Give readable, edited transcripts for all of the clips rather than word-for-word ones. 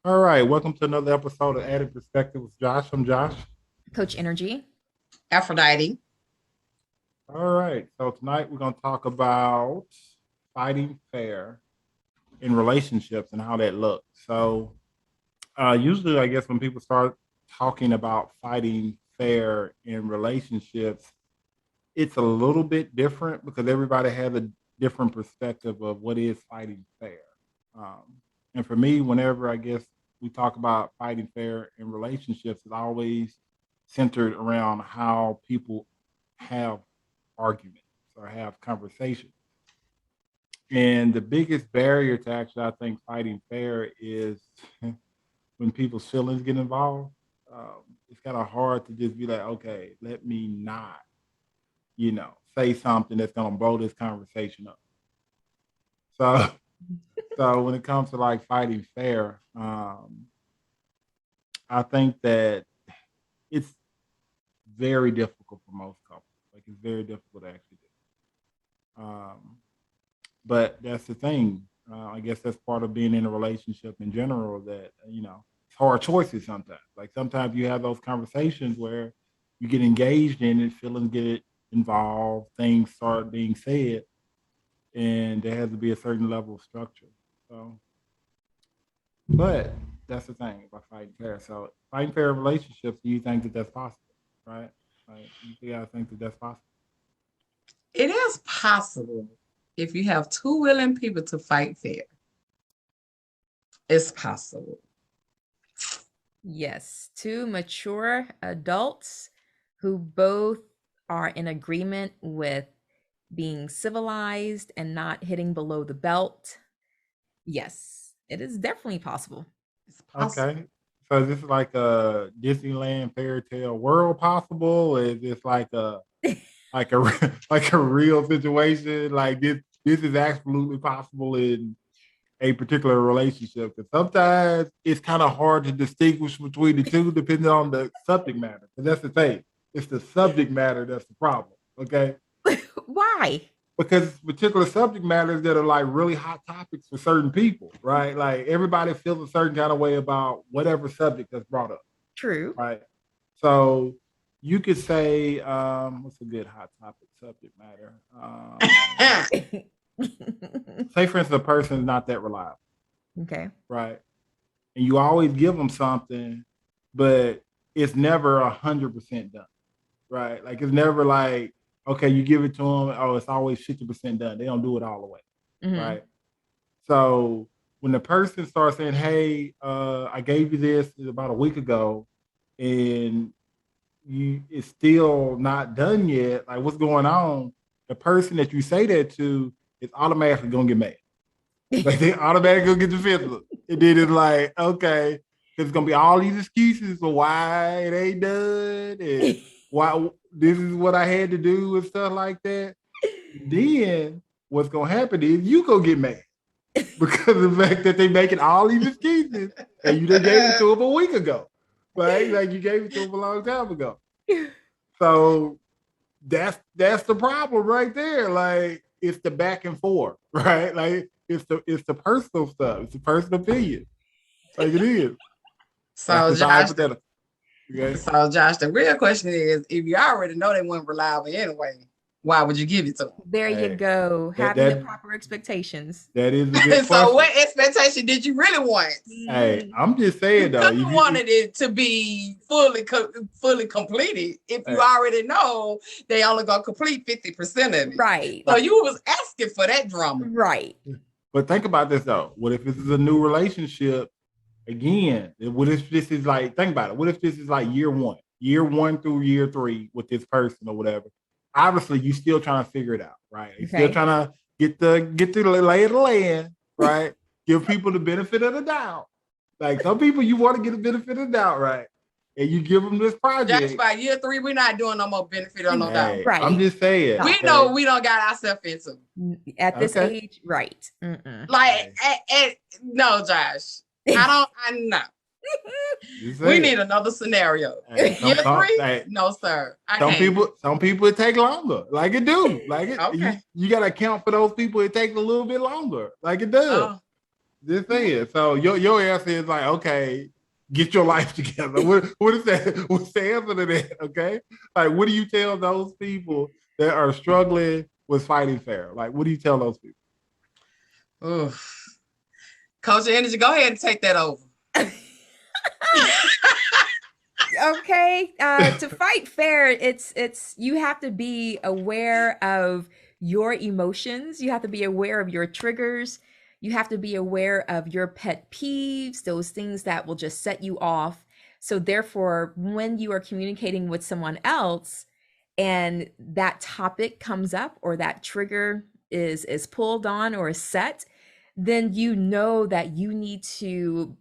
All right, welcome to another episode of Added Perspective with Josh. I'm Josh. Coach Nrgy. Aphrodite. All right, so tonight we're going to talk about fighting fair in relationships and how that looks. So, usually, I guess when people start talking about fighting fair in relationships, it's a little bit different because everybody has a different perspective of what is fighting fair. And for me, whenever I guess we talk about fighting fair in relationships, it's always centered around how people have arguments or have conversations. And the biggest barrier to actually, I think, fighting fair is when people's feelings get involved. It's kind of hard to just be like, okay, let me not, say something that's going to blow this conversation up. So when it comes to like fighting fair, I think that it's very difficult for most couples. Like it's very difficult to actually do. But that's the thing. I guess that's part of being in a relationship in general that, it's hard choices sometimes. Like sometimes you have those conversations where you get engaged in it, feelings get involved, things start being said, and there has to be a certain level of structure. So, but that's the thing about fighting fair. So, fighting fair relationships, do you think that that's possible? Right? Like, you gotta think that that's possible. It is possible if you have two willing people to fight fair. It's possible. Yes, two mature adults who both are in agreement with being civilized and not hitting below the belt. Yes, it is definitely possible. It's possible. Okay. So is this like a Disneyland fairy tale world possible? Or is this like a like a real situation? Like this is absolutely possible in a particular relationship. Because sometimes it's kind of hard to distinguish between the two depending on the subject matter. Because that's the thing. It's the subject matter that's the problem. Okay. Why? Because particular subject matters that are like really hot topics for certain people, right? Like everybody feels a certain kind of way about whatever subject that's brought up, True. right? So you could say, what's a good hot topic subject matter? Say, for instance, a person is not that reliable, Okay. right? And you always give them something, but it's never 100% done, right? Like it's never like, okay, you give it to them. Oh, it's always 50% done. They don't do it all the way, right? So when the person starts saying, "Hey, I gave you this about a week ago, and it's still not done yet. Like, what's going on?" The person that you say that to is automatically gonna get mad. Like they automatically gonna get defensive, and then it's like, okay, there's gonna be all these excuses for why it ain't done and why this is what I had to do and stuff like that. Then what's gonna happen is you go get mad because of the fact that they making all these excuses and you just gave it to them a week ago, right? Like you gave it to them a long time ago. So that's the problem right there. Like it's the back and forth, right? Like it's the personal stuff. It's the personal opinion. Like it is. So Josh, okay? So Josh, the real question is, if you already know they weren't reliable anyway, why would you give it to them? There you go. Having the proper expectations. That is a good question. So what expectation did you really want? Hey, I'm just saying though. You wanted it to be fully completed. If you already know they only gonna complete 50% of it. Right. So you was asking for that drama. Right. But think about this though. What if this is a new relationship? Again, what if this is like, think about it. What if this is like year one through year 3 with this person or whatever? Obviously, you still trying to figure it out, right? You're still trying to get through the lay of the land, right? Give people the benefit of the doubt. Like some people, you want to get the benefit of the doubt, right? And you give them this project. Just by year 3, we're not doing no more benefit of no doubt. Right. I'm just saying. We know we don't got ourselves into. At this age, right. Like, no, Josh. I know. We need another scenario. Year 3? No, sir. Some people it take longer. Like it do. Like it. You got to account for those people. It takes a little bit longer. Like it does. Just say it. So your answer is like, okay, get your life together. What is that? What's the answer to that? Okay. Like, what do you tell those people that are struggling with fighting fair? Like, what do you tell those people? Oof. Coach Energy, go ahead and take that over. Okay, to fight fair, it's you have to be aware of your emotions. You have to be aware of your triggers. You have to be aware of your pet peeves, those things that will just set you off. So therefore, when you are communicating with someone else and that topic comes up or that trigger is pulled on or is set, then you know that you need to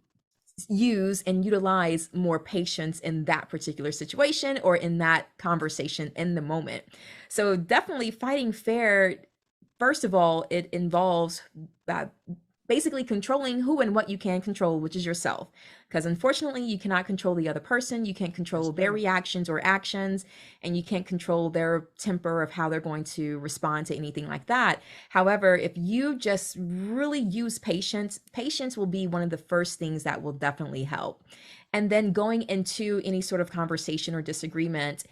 use and utilize more patience in that particular situation or in that conversation in the moment. So definitely fighting fair, first of all, it involves basically controlling who and what you can control, which is yourself. Because unfortunately, you cannot control the other person. You can't control their reactions or actions, and you can't control their temper of how they're going to respond to anything like that. However, if you just really use patience, patience will be one of the first things that will definitely help. And then going into any sort of conversation or disagreement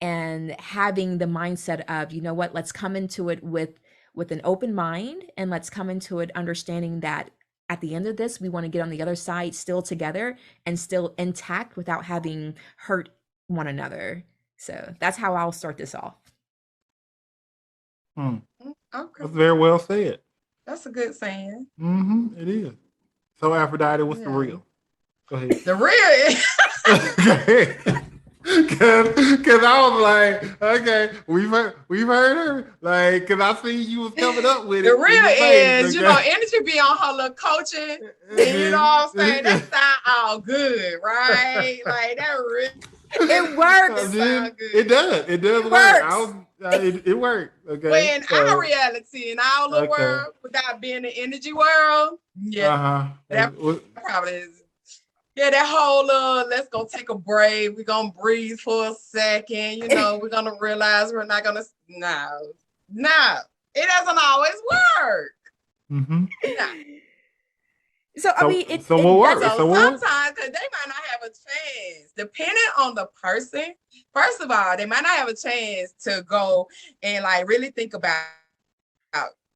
and having the mindset of, you know what, let's come into it with an open mind, and let's come into it understanding that at the end of this, we want to get on the other side still together and still intact without having hurt one another. So that's how I'll start this off. Okay. Okay. That's very well said. That's a good saying. It is. So Aphrodite, what's the real? Go ahead. The real is Cause I was like, okay, we've heard her. Like, cause I see you was coming up with it. The real is, okay? Energy be on her little coaching, and you know what I'm saying? That sound all good, right? Like that really it works. It does. It does work. It worked. Okay. When our reality in our world, without being the energy world, that probably is. Yeah, that whole let's go take a break. We're gonna breathe for a second. You know, we're gonna realize we're not gonna. No, it doesn't always work. No. So I mean, it will work. So sometimes, because they might not have a chance, depending on the person. First of all, they might not have a chance to go and like really think about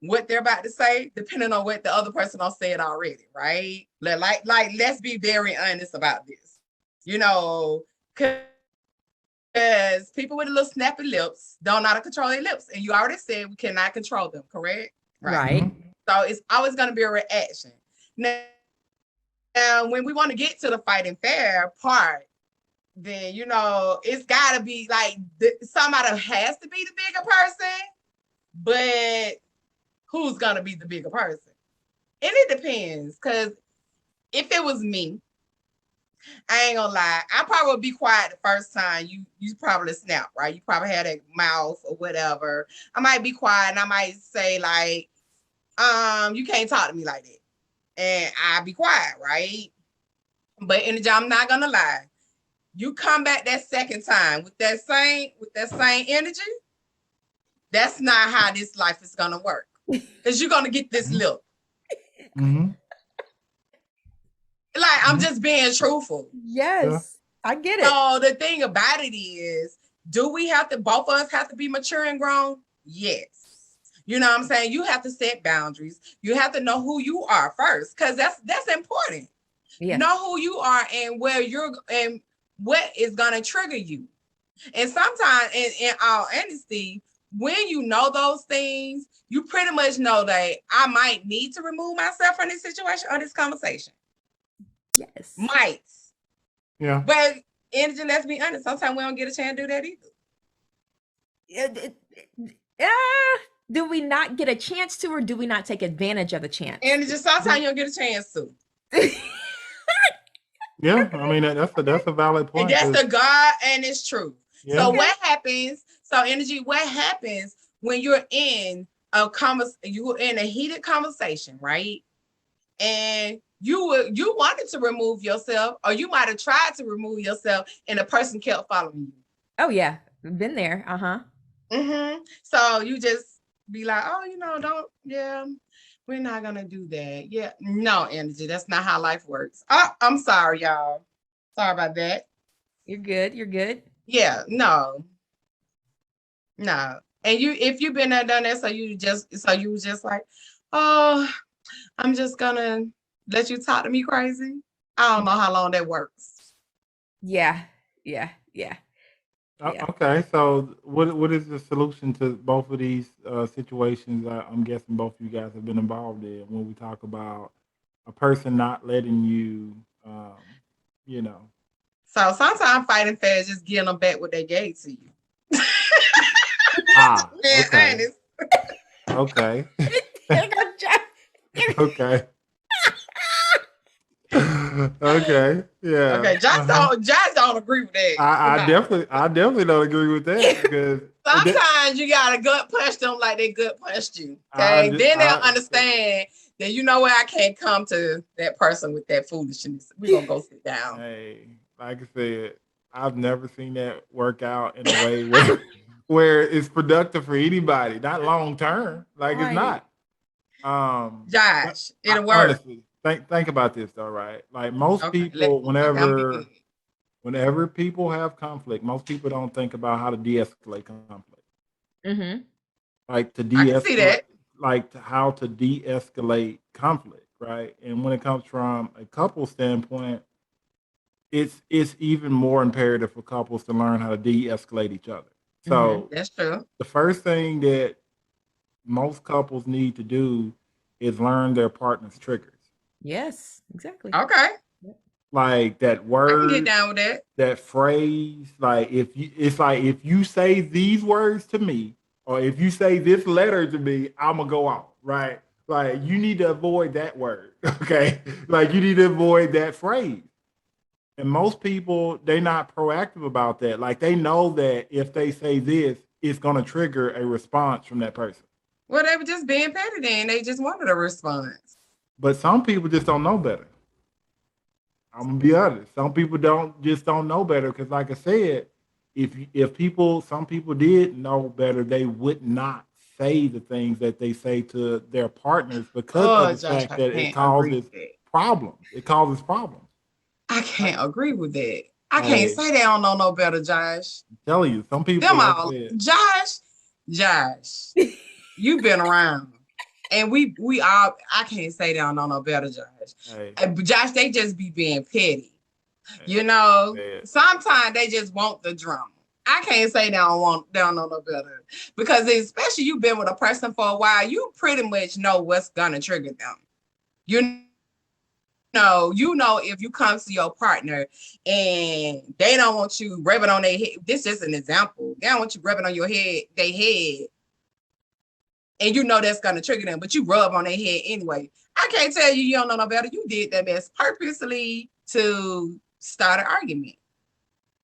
what they're about to say, depending on what the other person will say it already, right? Like, let's be very honest about this, you know, because people with a little snappy lips don't know how to control their lips, and you already said we cannot control them, correct? Right. So it's always going to be a reaction. Now, when we want to get to the fighting fair part, then you know it's got to be like somebody has to be the bigger person, but who's gonna be the bigger person? And it depends, because if it was me, I ain't gonna lie, I probably would be quiet the first time you probably snap, right? You probably had a mouth or whatever. I might be quiet and I might say like, you can't talk to me like that. And I'll be quiet, right? But Energy, I'm not gonna lie. You come back that second time with that same energy, that's not how this life is gonna work. Because you're gonna get this lip. Like, I'm just being truthful. Yes, I get it. So the thing about it is, do we have to, both of us have to be mature and grown? Yes. You know what I'm saying? You have to set boundaries. You have to know who you are first, because that's important. Yes. Know who you are and where you're and what is gonna trigger you. And sometimes, in all honesty, when you know those things, you pretty much know that I might need to remove myself from this situation or this conversation. Yes. Might. Yeah. But Energy, let's be honest, sometimes we don't get a chance to do that either. Do we not get a chance to, or do we not take advantage of the chance? Energy, sometimes you don't get a chance to. Yeah, I mean that's a valid point. And that's the God, and it's true. Yeah. So what happens? So Energy, what happens when you're in a heated conversation, right? And you wanted to remove yourself, or you might have tried to remove yourself, and the person kept following you. Oh yeah, been there. So you just be like, oh, don't, yeah. We're not gonna do that. Yeah, no, Nrgy. That's not how life works. Oh, I'm sorry, y'all. Sorry about that. You're good. You're good. Yeah, no, no. And if you've been there, done that, so you was just like, oh, I'm just gonna let you talk to me crazy. I don't know how long that works. Yeah. Yeah. Yeah. Yeah. Okay, so what is the solution to both of these situations? I'm guessing both of you guys have been involved in when we talk about a person not letting you, you know. So sometimes fighting fair is just getting them back what they gave to you. Ah, Being okay, honest. okay, Here goes Josh. okay, okay, yeah. Okay, Josh don't agree with that. I definitely don't agree with that because Sometimes you gotta gut punch them like they gut punched you. I, Okay. Then they'll I, understand that you know what, I can't come to that person with that foolishness. We're gonna go sit down. hey, like I said, I've never seen that work out in a way where where it's productive for anybody, not long term. Like it's Right. not. But Josh, it'll work. honestly, think about this though, right? Like most Okay. people, Okay, I'm being whenever people have conflict, most people don't think about how to de-escalate conflict. Mm-hmm. Like to I can see de-escalate, that. like how to de-escalate conflict, right? And when it comes from a couple standpoint, it's even more imperative for couples to learn how to de-escalate each other. Mm-hmm. So That's true. the first thing that most couples need to do is learn their partner's triggers. Yes, exactly. Okay. Yep. Like that I can get word, down with that. that phrase, like if you say these words to me, or if you say this letter to me, I'm gonna go off, right? Like you need to avoid that word, okay? Like you need to avoid that phrase. And most people, they're not proactive about that. Like they know that if they say this, it's gonna trigger a response from that person. Well, they were just being petty then. They just wanted a response. But some people just don't know better. I'm gonna be honest. Some people don't know better because, like I said, some people did know better, they would not say the things that they say to their partners because of Oh, the Josh, fact I that it can't agree causes with that. problems. It causes problems. I I, can't agree with that. I can't hey, say they don't know no better, Josh. I'm telling you, some people, Them like I all, said, Josh, you've been around. And we all, I can't say they don't know no better, Josh. hey, Josh, they just be being petty. hey, You like know, I said, sometimes they just want the drama. I can't say they don't know no better. Because especially you've been with a person for a while, you pretty much know what's gonna trigger them. You you know if you come to your partner and they don't want you rubbing on their head. This is an example. They don't want you rubbing on their head, and you know that's gonna trigger them, but you rub on their head anyway. I can't tell you don't know no better. You did that mess purposely to start an argument.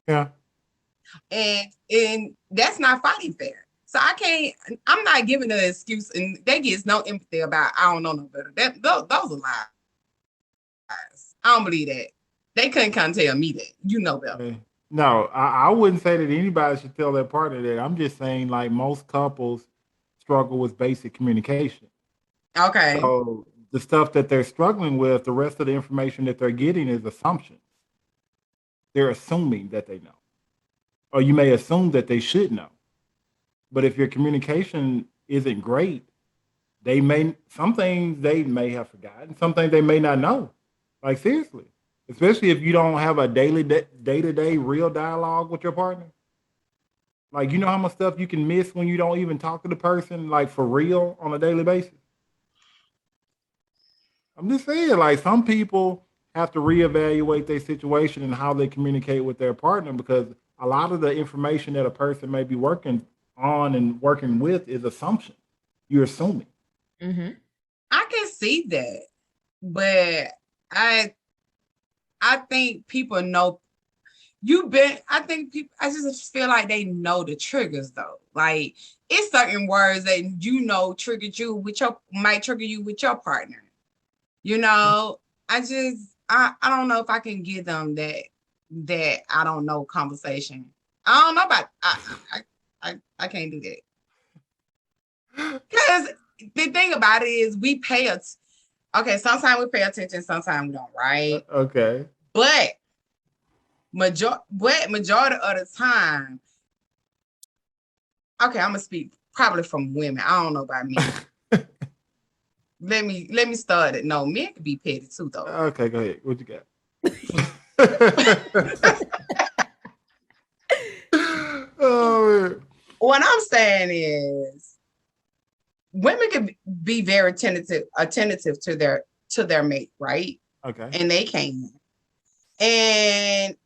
yeah, And that's not fighting fair. So I'm not giving an excuse, and they get no empathy about I don't know no better. Those are lies. I don't believe that. They couldn't come tell me that. You know better. hey. No, I wouldn't say that anybody should tell their partner that. I'm just saying, like most couples struggle with basic communication. Okay. So the stuff that they're struggling with, the rest of the information that they're getting is assumptions. They're assuming that they know, or you may assume that they should know. But if your communication isn't great, some things they may have forgotten, some things they may not know. Like seriously, especially if you don't have a day to day real dialogue with your partner. Like you know how much stuff you can miss when you don't even talk to the person like for real on a daily basis. I'm just saying, like some people have to reevaluate their situation and how they communicate with their partner because a lot of the information that a person may be working on and working with is assumption. You're assuming. Mm-hmm. I can see that, but I I think people know I think people, I just feel like they know the triggers though. Like it's certain words that you know might trigger you with your partner. You know, I don't know if I can give them that I don't know conversation. I don't know about I can't do that. Because the thing about it is we pay it. Okay, sometimes we pay attention, sometimes we don't, right? Okay. But majority of the time, okay, I'm gonna speak probably from women. I don't know about men. let me start it. No, men can be petty too, though. Okay, go ahead. What you got? Oh, What I'm saying is women can be very attentive to their mate, right? okay. And they can. And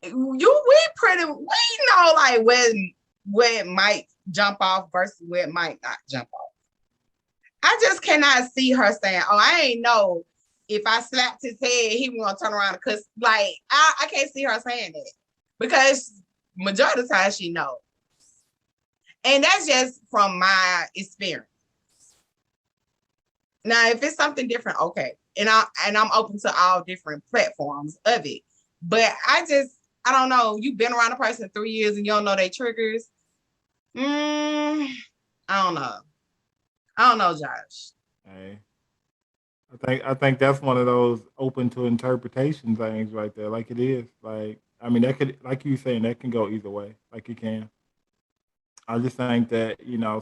we know like when it might jump off versus where it might not jump off. I just cannot see her saying, "Oh, I ain't know if I slapped his head, he was gonna turn around because like I can't see her saying that because majority of the time she knows, and that's just from my experience. Now, if it's something different, okay, and I'm open to all different platforms of it, but I don't know. You've been around a person 3 years and you don't know their triggers. I don't know. I don't know, Josh. Hey, I think that's one of those open to interpretation things right there. Like it is. Like I mean, that could, like you saying, that can go either way. Like it can. I just think that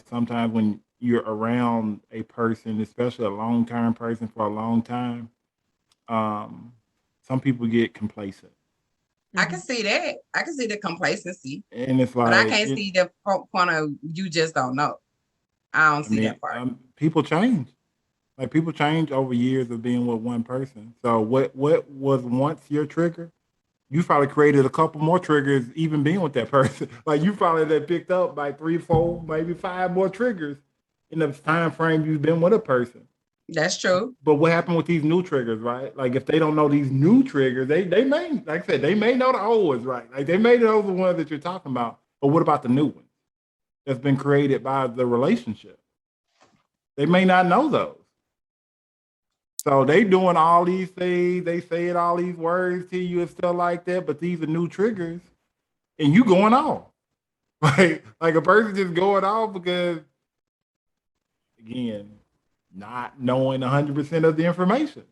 sometimes when you're around a person, especially a long term person for a long time, um, some people get complacent, I can see that. I can see the complacency, and it's but I like can't see the point of you just don't know. I don't I see mean, that part. people change. Like people change over years of being with one person. So what was once your trigger, you probably created a couple more triggers even being with that person. Like you probably that picked up like 3, 4, maybe 5 more triggers in the time frame you've been with a person. That's true. But what happened with these new triggers, right? Like if they don't know these new triggers, they may, like I said, they may know the old ones, right? Like they may know the ones that you're talking about. But what about the new ones that's been created by the relationship? They may not know those. So they doing all these things, they saying all these words to you and stuff like that, but these are new triggers, and you going off. Like a person just going off because again, not knowing 100% of the information.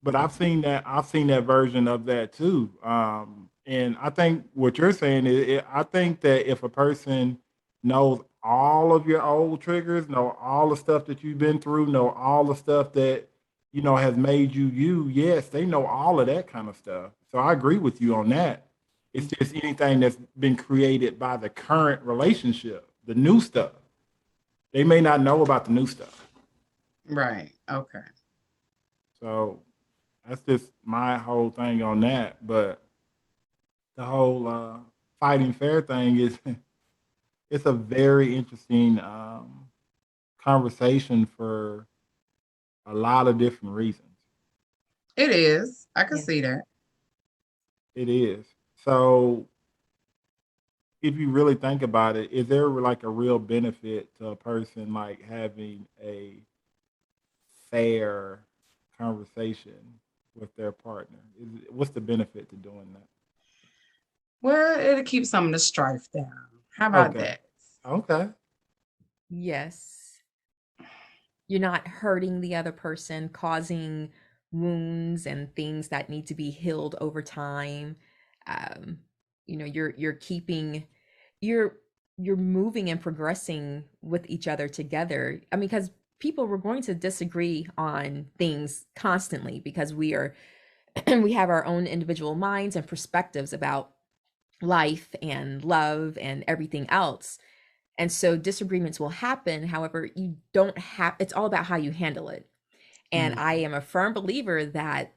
But I've seen that version of that too. And I think what you're saying is, I think that if a person knows all of your old triggers, know all the stuff that you've been through, know all the stuff that has made you you. Yes, they know all of that kind of stuff. So I agree with you on that. It's just anything that's been created by the current relationship, the new stuff. They may not know about the new stuff. Right. Okay. So that's just my whole thing on that. But the whole fighting fair thing is it's a very interesting conversation for a lot of different reasons. It is. I can Yeah. see that. It is. So if you really think about it, is there like a real benefit to a person like having a fair conversation with their partner? What's the benefit to doing that? Well, it'll keep some of the strife down. How about Okay. that? Okay. Yes. You're not hurting the other person, causing wounds and things that need to be healed over time. Um, you're keeping you're you're moving and progressing with each other together. I mean, because people were going to disagree on things constantly because we have our own individual minds and perspectives about life and love and everything else. And so disagreements will happen. However, you don't have, it's all about how you handle it. And I Mhm. am a firm believer that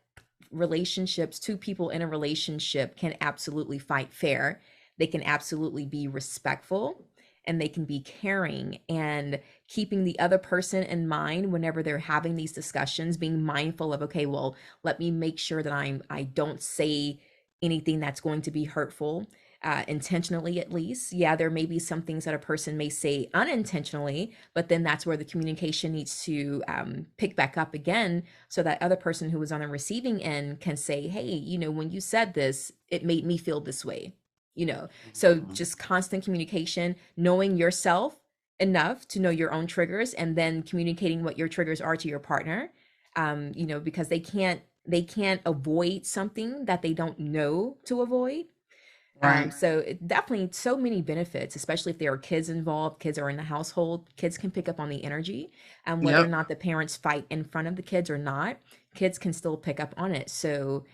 relationships, two people in a relationship can absolutely fight fair. They can absolutely be respectful and they can be caring and keeping the other person in mind whenever they're having these discussions, being mindful of, okay, well, let me make sure that I don't say anything that's going to be hurtful. Intentionally, at least. Yeah, there may be some things that a person may say unintentionally, but then that's where the communication needs to pick back up again so that other person who was on the receiving end can say, hey, when you said this, it made me feel this way. So Mhm. just constant communication, knowing yourself enough to know your own triggers, and then communicating what your triggers are to your partner. Because they can't avoid something that they don't know to avoid. Right. So definitely so many benefits, especially if there are kids involved, kids are in the household, kids can pick up on the energy, and whether or Yep. not the parents fight in front of the kids or not, kids can still pick up on it. So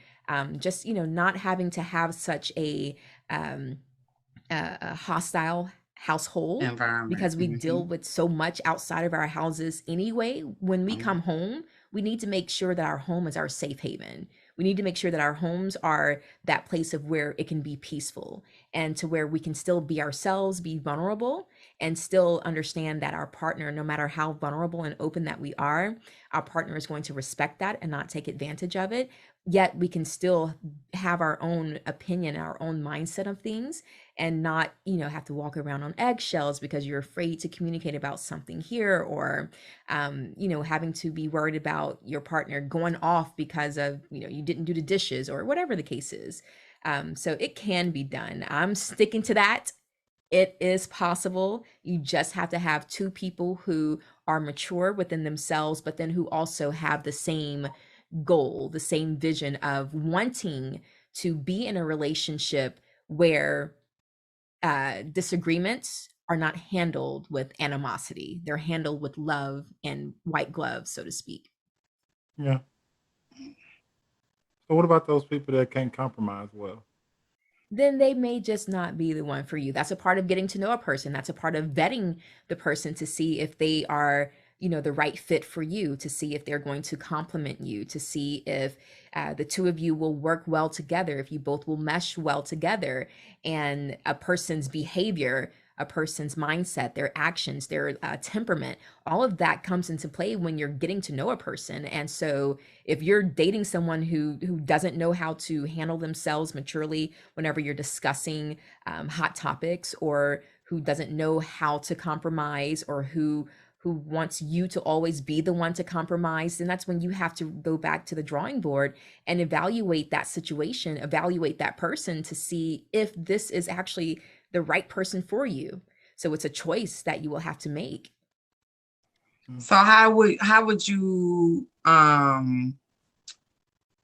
just, not having to have such um, a hostile household, Environment. because we deal with so much outside of our houses anyway. When we come home, we need to make sure that our home is our safe haven. We need to make sure that our homes are that place of where it can be peaceful, and to where we can still be ourselves, be vulnerable, and still understand that our partner, no matter how vulnerable and open that we are, our partner is going to respect that and not take advantage of it. Yet we can still have our own opinion, our own mindset of things, and not, have to walk around on eggshells because you're afraid to communicate about something here, or having to be worried about your partner going off because of, you didn't do the dishes or whatever the case is. So it can be done. I'm sticking to that. It is possible. You just have to have two people who are mature within themselves, but then who also have the same goal, the same vision of wanting to be in a relationship where disagreements are not handled with animosity. They're handled with love and white gloves, so to speak. Yeah. So what about those people that can't compromise well? Then they may just not be the one for you. That's a part of getting to know a person. That's a part of vetting the person to see if they are, the right fit for you, to see if they're going to complement you, to see if the two of you will work well together, if you both will mesh well together. And a person's behavior, a person's mindset, their actions, their temperament, all of that comes into play when you're getting to know a person. And so if you're dating someone who doesn't know how to handle themselves maturely whenever you're discussing hot topics, or who doesn't know how to compromise, or who wants you to always be the one to compromise, then that's when you have to go back to the drawing board and evaluate that situation, evaluate that person, to see if this is actually the right person for you. So it's a choice that you will have to make. So how would you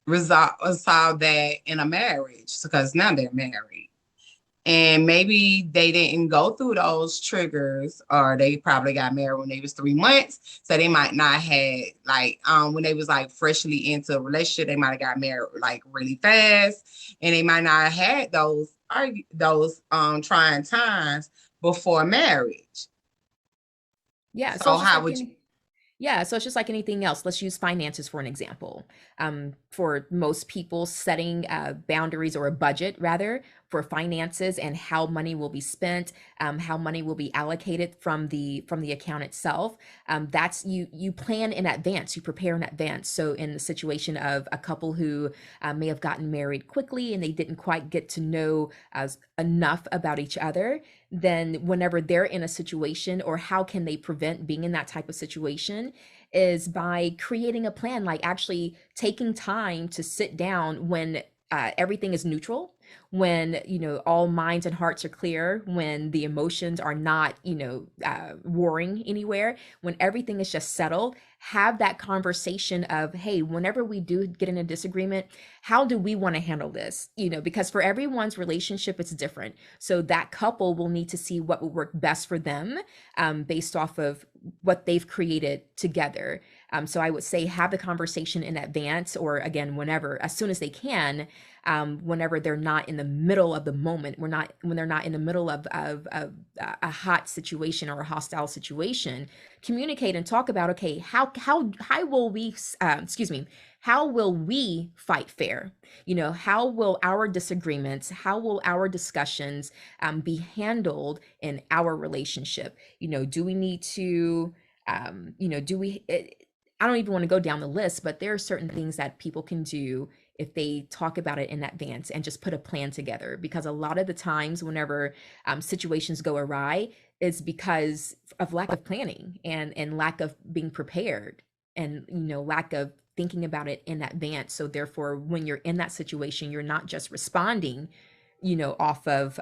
resolve that in a marriage? Because now they're married. And maybe they didn't go through those triggers, or they probably got married when they was 3 months. So they might not had like when they was like freshly into a relationship, they might have got married like really fast. And they might not have had those trying times before marriage. Yeah, so So it's just how like would you? any Yeah, so it's just like anything else. Let's use finances for an example. For most people, setting boundaries, or a budget rather, for finances and how money will be spent, how money will be allocated from the account itself. That's you plan in advance, you prepare in advance. So in the situation of a couple who may have gotten married quickly and they didn't quite get to know enough about each other, then whenever they're in a situation, or how can they prevent being in that type of situation, is by creating a plan, like actually taking time to sit down when everything is neutral, when all minds and hearts are clear, when the emotions are not warring anywhere, when everything is just settled. Have that conversation of, hey, whenever we do get in a disagreement, how do we want to handle this? Because for everyone's relationship it's different, so that couple will need to see what will work best for them, based off of what they've created together. So I would say have the conversation in advance, or again, whenever, as soon as they can, whenever they're not in the middle of the moment, when they're not in the middle of a hot situation or a hostile situation. Communicate and talk about, okay, how will we excuse me, how will we fight fair? How will our disagreements, how will our discussions be handled in our relationship? Do we need to do we I don't even want to go down the list, but there are certain things that people can do if they talk about it in advance and just put a plan together. Because a lot of the times, whenever situations go awry, it's because of lack of planning, and lack of being prepared, and lack of thinking about it in advance. So therefore, when you're in that situation, you're not just responding, off of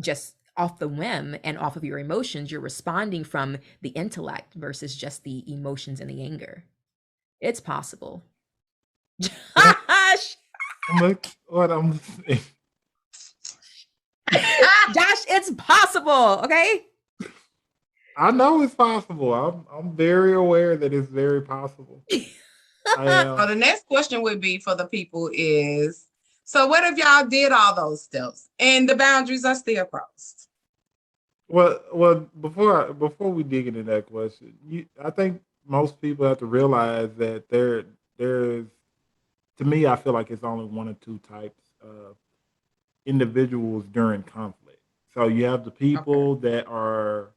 just off the whim and off of your emotions. You're responding from the intellect versus just the emotions and the anger. It's possible. Josh, What I'm saying. Josh, it's possible. Okay. I know it's possible. I'm very aware that it's very possible. I am. So the next question would be for the people is, so what if y'all did all those steps and the boundaries are still crossed? Well, before we dig into that question, I think most people have to realize that there's, to me, I feel like it's only one or two types of individuals during conflict. So you have the people that are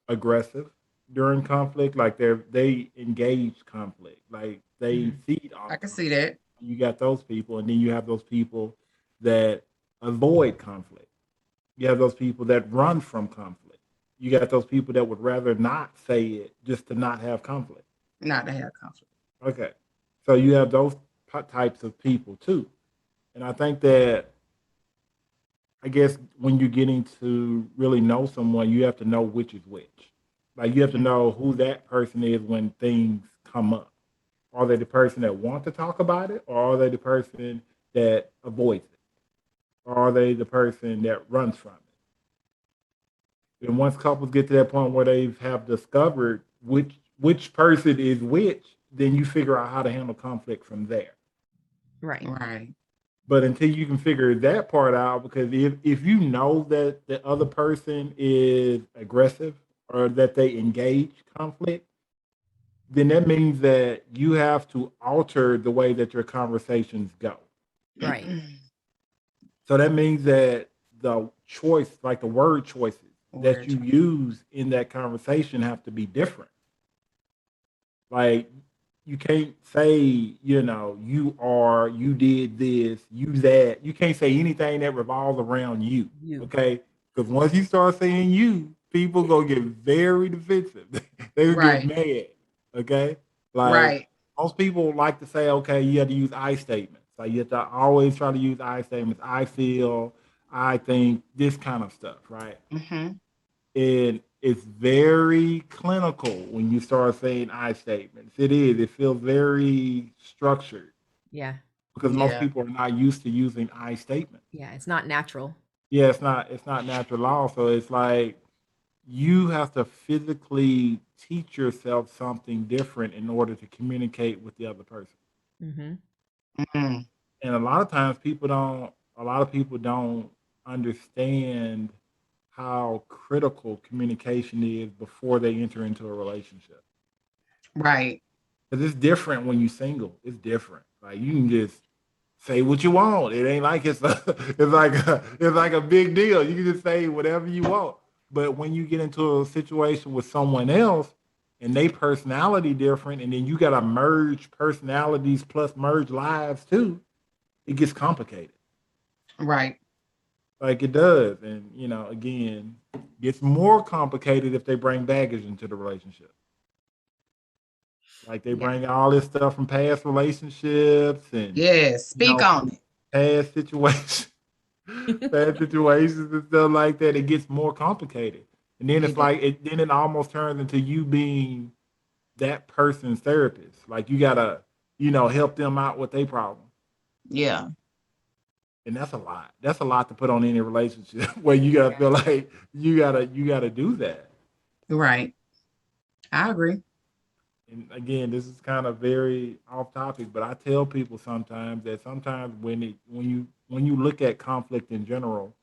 aggressive during conflict, like they engage conflict, like they feed on. I can see that. You got those people, and then you have those people that avoid conflict. You have those people that run from conflict. You got those people that would rather not say it just to not have conflict. Not to have conflict. Okay. So you have those types of people too. And I think that, I guess, when you're getting to really know someone, you have to know which is which. Like, you have to know who that person is when things come up. Are they the person that wants to talk about it, or are they the person that avoids it? Or are they the person that runs from it? And once couples get to that point where they have discovered which person is which, then you figure out how to handle conflict from there. Right. Right. But until you can figure that part out, because if you know that the other person is aggressive or that they engage conflict, then that means that you have to alter the way that your conversations go. Right. So that means that the choice, like the word choices that you use in that conversation, have to be different. Like, you can't say, you did this, you that. You can't say anything that revolves around you. Okay? Because once you start saying you, people gonna get very defensive. They get mad. Okay? Like, most people like to say, okay, you have to use I statements. Like, you have to always try to use I statements. I feel, I think, this kind of stuff, right? Mm-hmm. And it's very clinical when you start saying I statements. It is. It feels very structured. Yeah. Because most people are not used to using I statements. Yeah, it's not natural. Yeah, it's not natural at all. So it's like you have to physically teach yourself something different in order to communicate with the other person. Mm-hmm. And a lot of people don't understand how critical communication is before they enter into a relationship. Right. Because it's different when you're single. It's different. Like, you can just say what you want. It ain't like it's like a big deal. You can just say whatever you want. But when you get into a situation with someone else and they personality different, and then you gotta merge personalities plus merge lives too, it gets complicated. Right. Like, it does. And, again, gets more complicated if they bring baggage into the relationship. Like, they bring all this stuff from past relationships and speak on it. Past situations, and stuff like that. It gets more complicated. And then it's like it almost turns into you being that person's therapist. Like, you gotta, help them out with their problem. Yeah. And that's a lot. That's a lot to put on any relationship where you gotta feel like you gotta do that. Right. I agree. And again, this is kind of very off topic, but I tell people sometimes that when you look at conflict in general,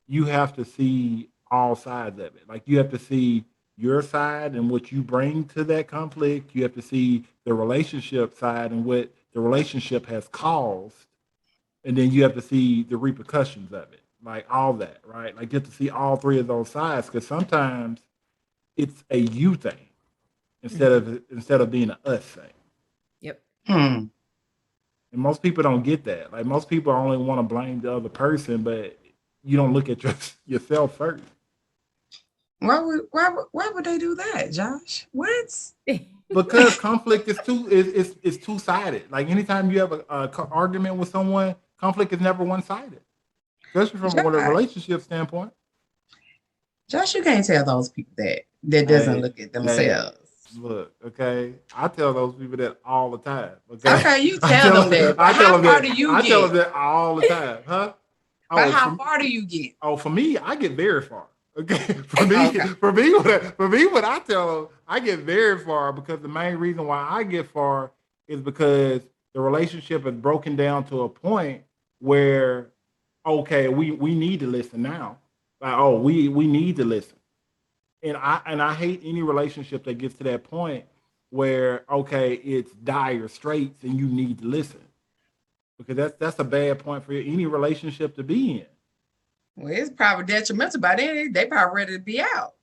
you have to see all sides of it. Like, you have to see your side and what you bring to that conflict. You have to see the relationship side and what the relationship has caused. And then you have to see the repercussions of it, like all that, right? Like, you have to see all three of those sides, because sometimes it's a you thing instead of being an us thing. Yep. And most people don't get that. Like, most people only want to blame the other person, but you don't look at yourself first. Why would they do that, Josh? What? Because conflict is two-sided. Like, anytime you have a argument with someone, conflict is never one-sided, especially from a relationship standpoint. Josh, you can't tell those people that doesn't look at themselves. Look, okay. I tell those people that all the time. Okay. Okay, you tell them that. But how far do you get? I tell them that all the time, huh? But how far do you get? Oh, for me, I get very far. Okay. For me, when I tell them, I get very far because the main reason why I get far is because the relationship is broken down to a point where, okay, we need to listen now. Like, oh, we need to listen. And I hate any relationship that gets to that point where, okay, it's dire straits and you need to listen, because that's a bad point for any relationship to be in. Well, it's probably detrimental by then. They probably ready to be out.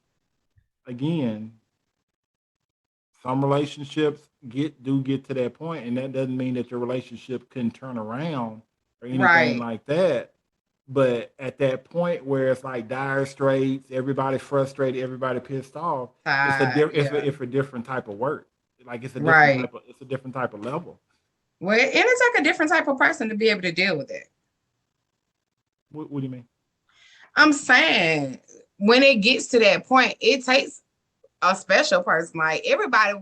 Again, some relationships get to that point, and that doesn't mean that your relationship couldn't turn around or anything like that. But at that point where it's like dire straits, everybody frustrated, everybody pissed off, it's a different type of work. Like it's a different type of level. Well, and it's like a different type of person to be able to deal with it. What do you mean? I'm saying when it gets to that point, it takes a special person. Like everybody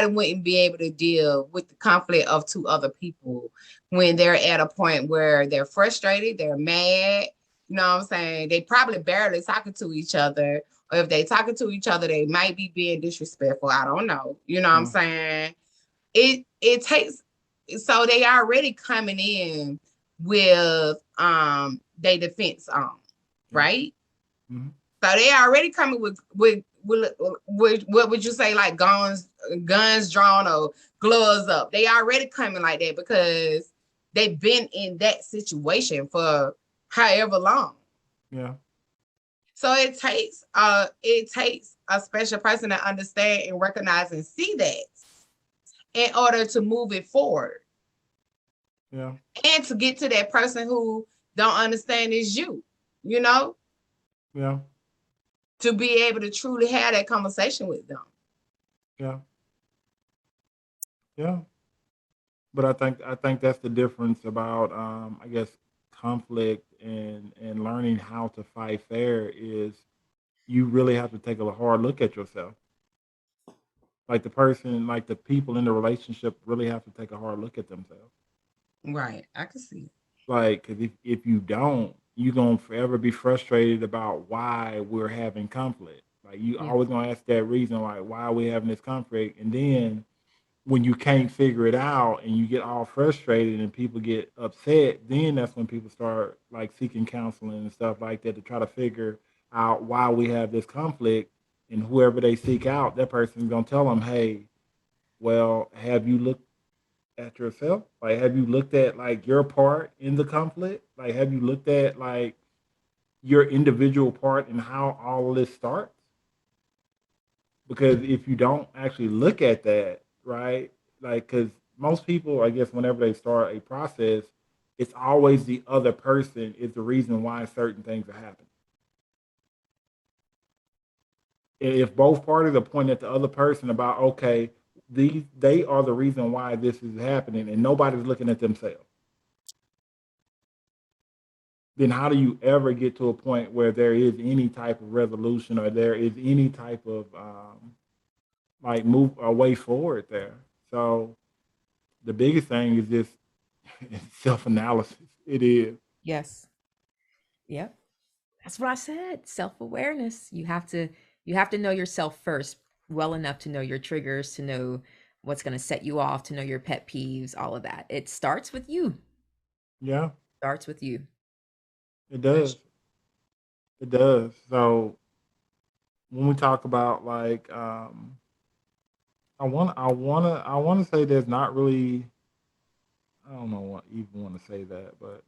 wouldn't be able to deal with the conflict of two other people when they're at a point where they're frustrated, they're mad. You know what I'm saying? They probably barely talking to each other. Or if they talking to each other, they might be being disrespectful. I don't know. You know what I'm saying? It takes, so they already coming in with their defense on, right? Mm-hmm. So they already coming with what would you say, like guns drawn or gloves up. They already coming like that because they've been in that situation for however long. Yeah. So it takes a special person to understand and recognize and see that in order to move it forward. Yeah. And to get to that person who don't understand is you know? Yeah. To be able to truly have that conversation with them. Yeah. Yeah. But I think that's the difference about I guess conflict and learning how to fight fair is you really have to take a hard look at yourself. Like the people in the relationship really have to take a hard look at themselves. Right. I can see. Like, cause if you don't, you're gonna forever be frustrated about why we're having conflict. Like you always gonna ask that reason, like why are we having this conflict? And then when you can't figure it out and you get all frustrated and people get upset, then that's when people start like seeking counseling and stuff like that to try to figure out why we have this conflict. And whoever they seek out, that person's gonna tell them, hey, well, have you looked at yourself? Like, have you looked at like your part in the conflict? Like, have you looked at like your individual part and how all of this starts? Because if you don't actually look at that, right? Like, because most people, I guess, whenever they start a process, it's always the other person is the reason why certain things are happening. And if both parties are pointing at the other person about, okay, they are the reason why this is happening, and nobody's looking at themselves, then how do you ever get to a point where there is any type of resolution or there is any type of like move a way forward there? So the biggest thing is just self-analysis. It is. Yes. Yep. That's what I said. Self-awareness. You have to know yourself first, well enough to know your triggers, to know what's going to set you off, to know your pet peeves, all of that. It starts with you. Yeah. Starts with you. It does. It does. So when we talk about like I want to say there's not really, I don't know what even want to say that, but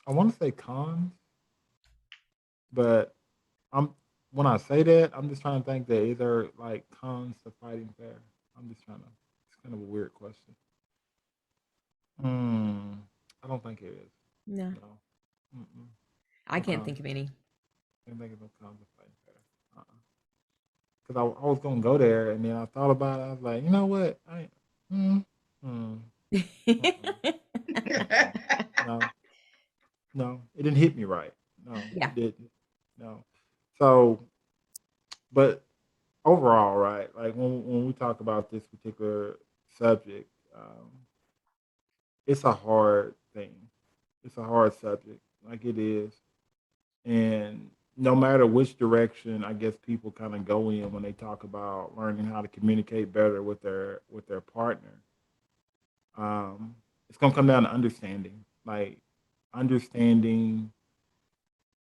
I want to say cons, but I'm when I say that, I'm just trying to think that is there like cons to fighting fair? I'm just trying to. It's kind of a weird question. I don't think it is. No. No. Mm-mm. I can't think of any. I can't think of no cons to fighting fair. Because I was gonna go there, and then I thought about it. I was like, you know what? No. No, it didn't hit me right. No, Yeah. it didn't. No. So, but overall, right? Like when we talk about this particular subject, it's a hard thing. It's a hard subject, like it is, and no matter which direction, I guess people kind of go in when they talk about learning how to communicate better with their partner. It's gonna come down to understanding, like understanding,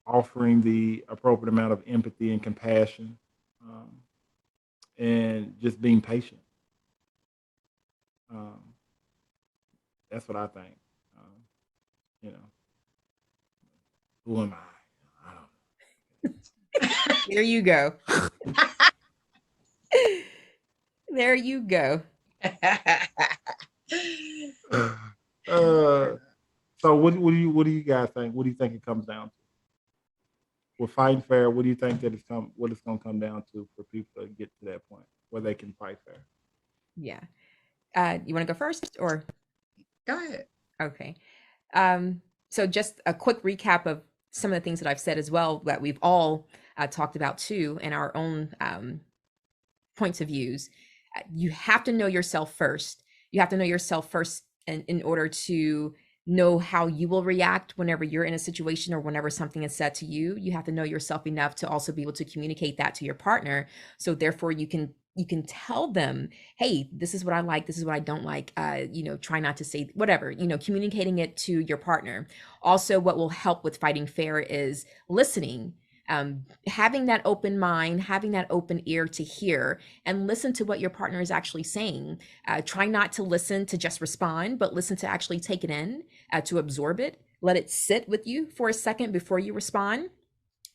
offering the appropriate amount of empathy and compassion, um, and just being patient. Um, that's what I think. Um, you know, who am I? There you go. There you go. I don't know. So what do you guys think? What do you think it comes down to? With fighting fair, what do you think that what it's gonna come down to for people to get to that point where they can fight fair? Yeah. You want to go first or? Go ahead. Okay. So just a quick recap of some of the things that I've said as well that we've all talked about too in our own points of views. You have to know yourself first. You have to know yourself first in order to know how you will react whenever you're in a situation or whenever something is said to you. You have to know yourself enough to also be able to communicate that to your partner. So therefore you can tell them, hey, this is what I like, this is what I don't like. Try not to say whatever, communicating it to your partner. Also, what will help with fighting fair is listening, having that open mind, having that open ear to hear and listen to what your partner is actually saying. Try not to listen to just respond, but listen to actually take it in, to absorb it, let it sit with you for a second before you respond.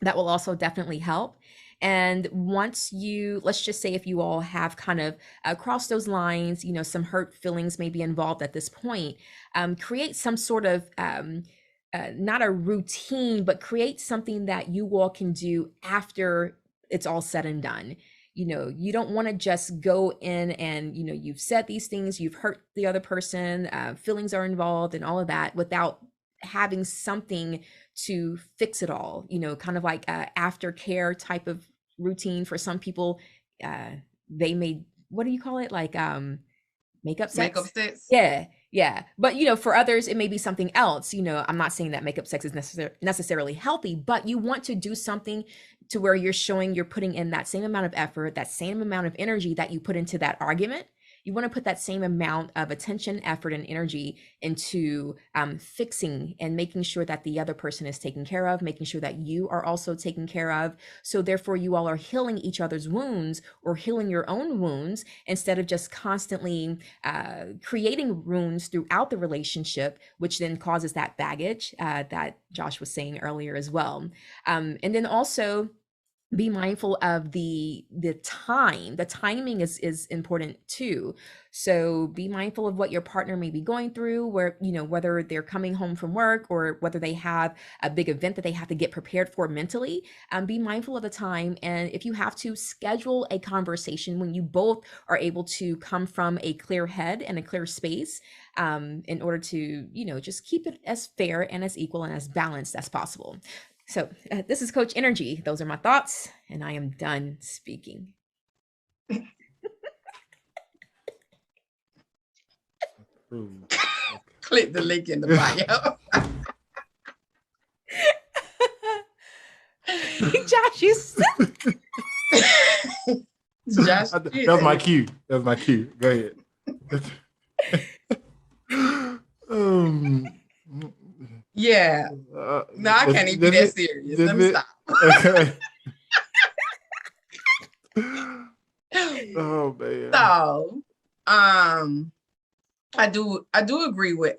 That will also definitely help. And once let's just say if you all have kind of crossed those lines, some hurt feelings may be involved at this point, create some sort of not a routine, but create something that you all can do after it's all said and done. You don't want to just go in and, you've said these things, you've hurt the other person, feelings are involved and all of that without having something to fix it all, kind of like a aftercare type of routine. For some people, they may, what do you call it? Like makeup Makeup sex. sets. Yeah. But for others, it may be something else. I'm not saying that makeup sex is necessarily healthy, but you want to do something to where you're showing you're putting in that same amount of effort, that same amount of energy that you put into that argument. You want to put that same amount of attention, effort, and energy into fixing and making sure that the other person is taken care of, making sure that you are also taken care of. So therefore, you all are healing each other's wounds or healing your own wounds instead of just constantly creating wounds throughout the relationship, which then causes that baggage that Josh was saying earlier as well. And then also, be mindful of the time. The timing is important too. So be mindful of what your partner may be going through, where whether they're coming home from work or whether they have a big event that they have to get prepared for mentally. Be mindful of the time, and if you have to, schedule a conversation when you both are able to come from a clear head and a clear space, in order to just keep it as fair and as equal and as balanced as possible. So this is Coach Nrgy. Those are my thoughts, and I am done speaking. Click the link in the bio. Josh, you Josh, that was my cue. That was my cue. Go ahead. Yeah. No, I can't even be that serious. Let me stop. Okay. Oh man. So, I do agree with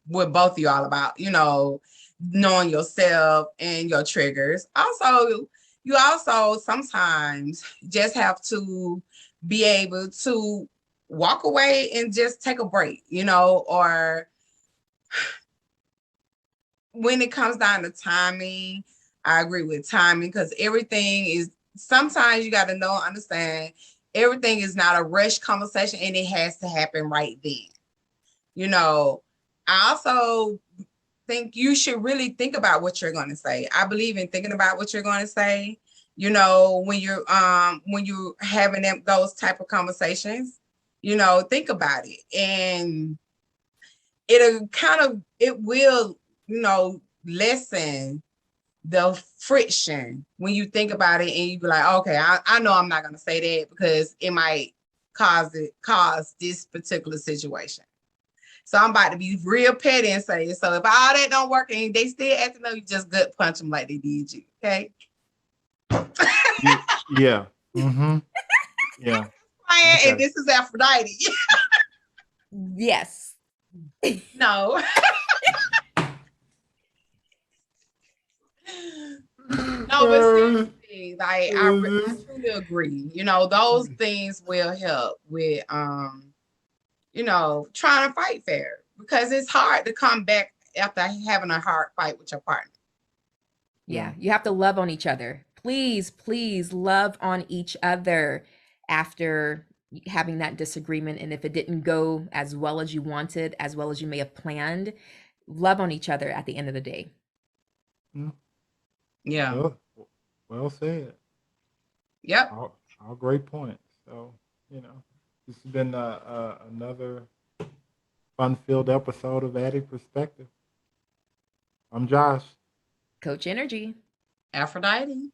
both of y'all about, knowing yourself and your triggers. Also, you also sometimes just have to be able to walk away and just take a break, or when it comes down to timing, I agree with timing, because everything is, sometimes you got to know, understand, everything is not a rush conversation and it has to happen right then. I also think you should really think about what you're going to say. I believe in thinking about what you're going to say. You know, when you're having those type of conversations, you know, think about it, and it will, you know, lessen the friction when you think about it, and you be like, okay, I know I'm not going to say that because it might cause this particular situation. So I'm about to be real petty and say, so if all that don't work and they still acting up, you just gut punch them like they did you. Okay. Yeah. Mm-hmm. Yeah. Okay. And this is Aphrodite. Yes. No. No, but seriously, like I truly agree. You know, those things will help with you know, trying to fight fair, because it's hard to come back after having a hard fight with your partner. Yeah, you have to love on each other. Please, please love on each other after having that disagreement. And if it didn't go as well as you wanted, as well as you may have planned, love on each other at the end of the day. Yeah. Well said. Yep. All great points. So, you know, this has been another fun-filled episode of Added Perspective. I'm Josh. Coach Nrgy. Aphrodite.